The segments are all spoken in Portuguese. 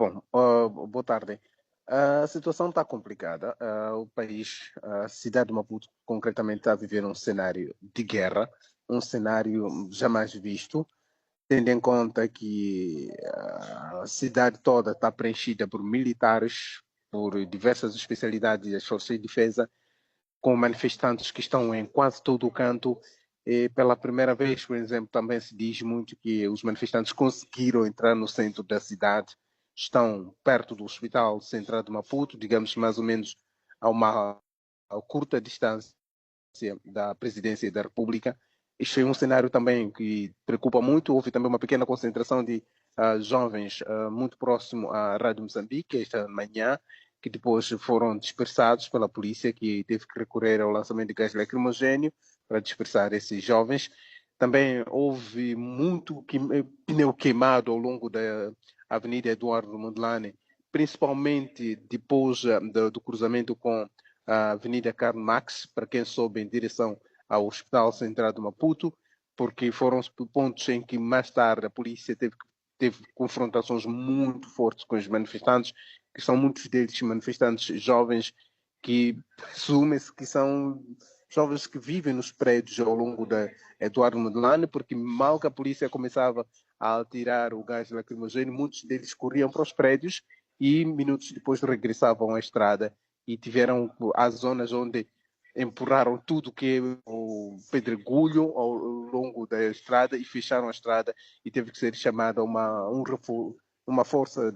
Bom, boa tarde. A situação está complicada. O país, a cidade de Maputo, concretamente, está a viver um cenário de guerra, um cenário jamais visto, tendo em conta que a cidade toda está preenchida por militares, por diversas especialidades das forças de defesa, com manifestantes que estão em quase todo o canto. E pela primeira vez, por exemplo, também se diz muito que os manifestantes conseguiram entrar no centro da cidade, estão perto do Hospital Central de Maputo, digamos mais ou menos a curta distância da Presidência da República. Este é um cenário também que preocupa muito. Houve também uma pequena concentração de jovens muito próximo à Rádio Moçambique esta manhã, que depois foram dispersados pela polícia, que teve que recorrer ao lançamento de gás lacrimogéneo para dispersar esses jovens. Também houve muito pneu queimado ao longo da Avenida Eduardo Mondlane, principalmente depois do cruzamento com a Avenida Karl Marx, para quem soube, em direção ao Hospital Central de Maputo, porque foram os pontos em que mais tarde a polícia teve confrontações muito fortes com os manifestantes, que são muitos deles manifestantes jovens que presumem-se que são jovens que vivem nos prédios ao longo da Eduardo Mondlane, porque mal que a polícia começava a atirar o gás lacrimogéneo, muitos deles corriam para os prédios e minutos depois regressavam à estrada e tiveram as zonas onde empurraram tudo que é o pedregulho ao longo da estrada e fecharam a estrada e teve que ser chamada uma força,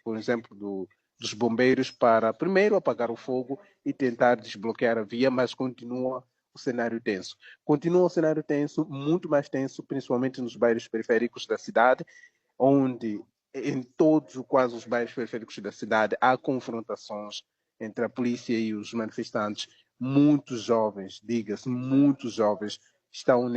por exemplo, dos bombeiros para primeiro apagar o fogo e tentar desbloquear a via, mas continua o cenário tenso. Continua o cenário tenso, muito mais tenso, principalmente nos bairros periféricos da cidade, onde em todos quase os bairros periféricos da cidade há confrontações entre a polícia e os manifestantes. Muitos jovens, diga-se, muitos jovens estão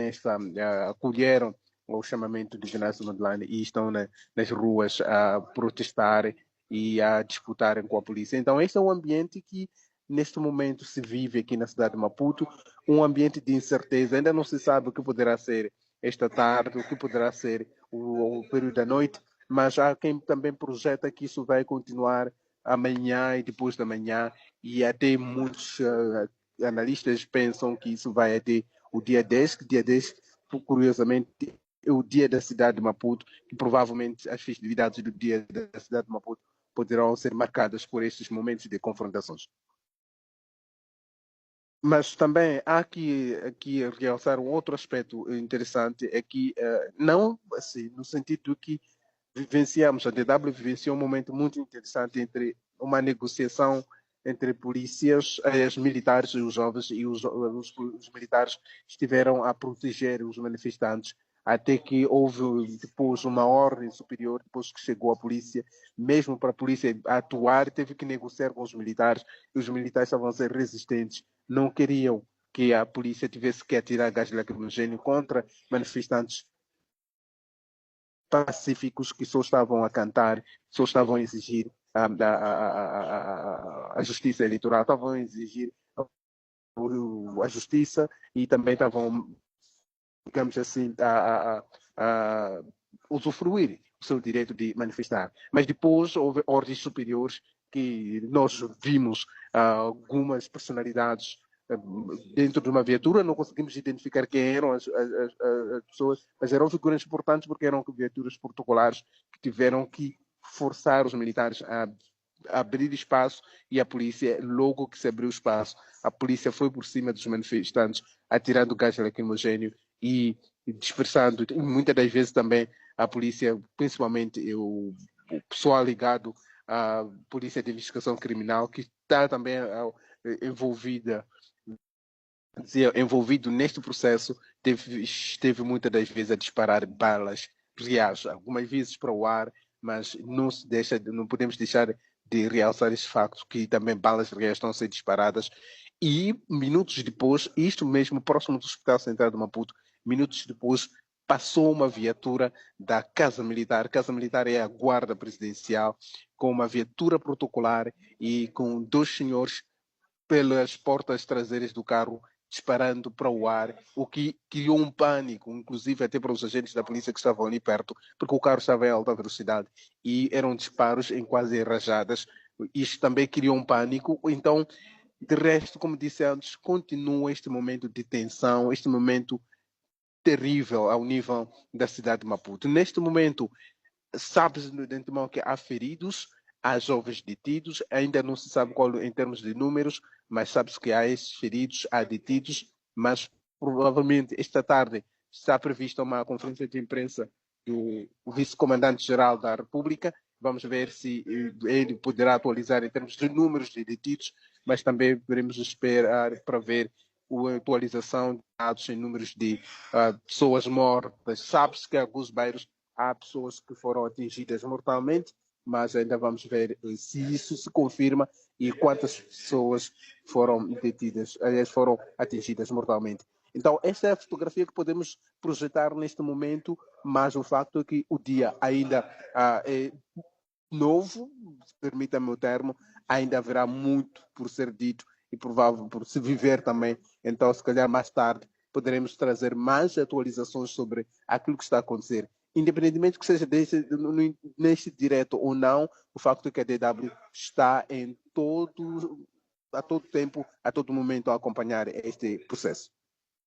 acolheram o chamamento de Ginásio Mondlane e estão nas ruas a protestar e a disputarem com a polícia. Então, este é um ambiente que neste momento se vive aqui na cidade de Maputo, um ambiente de incerteza. Ainda não se sabe o que poderá ser esta tarde, o que poderá ser o período da noite, mas há quem também projeta que isso vai continuar amanhã e depois da manhã, e até muitos analistas pensam que isso vai até o dia 10, que dia 10, curiosamente, é o dia da cidade de Maputo, que provavelmente as festividades do dia da cidade de Maputo poderão ser marcadas por estes momentos de confrontações. Mas também há aqui realçar um outro aspecto interessante, é que não assim, no sentido que vivenciamos, a DW vivenciou um momento muito interessante entre uma negociação entre polícias, os militares e os jovens, e os militares estiveram a proteger os manifestantes, até que houve depois uma ordem superior, depois que chegou a polícia, mesmo para a polícia atuar, teve que negociar com os militares, e os militares estavam a ser resistentes, não queriam que a polícia tivesse que atirar gás lacrimogéneo contra manifestantes pacíficos que só estavam a cantar, só estavam a exigir a justiça eleitoral, estavam a exigir a justiça e também estavam, digamos assim, a usufruir o seu direito de manifestar. Mas depois houve ordens superiores que nós vimos algumas personalidades dentro de uma viatura, não conseguimos identificar quem eram as pessoas, mas eram figuras importantes porque eram viaturas protocolares que tiveram que forçar os militares a abrir espaço e a polícia, logo que se abriu espaço, a polícia foi por cima dos manifestantes, atirando gás lacrimogéneo e dispersando. E muitas das vezes também a polícia, principalmente o pessoal ligado à Polícia de Investigação Criminal, que está também envolvida envolvido neste processo, esteve muitas das vezes a disparar balas reais, algumas vezes para o ar, mas não podemos deixar de realçar esse facto que também balas reais estão a ser disparadas e minutos depois, isto mesmo próximo do Hospital Central de Maputo, minutos depois passou uma viatura da Casa Militar. Casa Militar é a guarda presidencial, com uma viatura protocolar e com dois senhores pelas portas traseiras do carro disparando para o ar, o que criou um pânico, inclusive até para os agentes da polícia que estavam ali perto, porque o carro estava em alta velocidade e eram disparos em quase rajadas. Isto também criou um pânico. Então, de resto, como disse antes, continua este momento de tensão, este momento terrível ao nível da cidade de Maputo. Neste momento, sabe-se de antemão que há feridos, há jovens detidos, ainda não se sabe qual em termos de números, mas sabe-se que há esses feridos, há detidos, mas provavelmente esta tarde está prevista uma conferência de imprensa do vice-comandante-geral da República. Vamos ver se ele poderá atualizar em termos de números de detidos, mas também podemos esperar para ver a atualização de dados em números de pessoas mortas. Sabe-se que em alguns bairros há pessoas que foram atingidas mortalmente, mas ainda vamos ver se isso se confirma e quantas pessoas foram detidas, aliás, foram atingidas mortalmente. Então, esta é a fotografia que podemos projetar neste momento, mas o facto é que o dia ainda é novo, permita-me o termo, ainda haverá muito por ser dito e provável por se viver também. Então, se calhar mais tarde poderemos trazer mais atualizações sobre aquilo que está a acontecer. Independentemente que seja neste direto ou não, o facto é que a DW está a todo tempo, a todo momento a acompanhar este processo.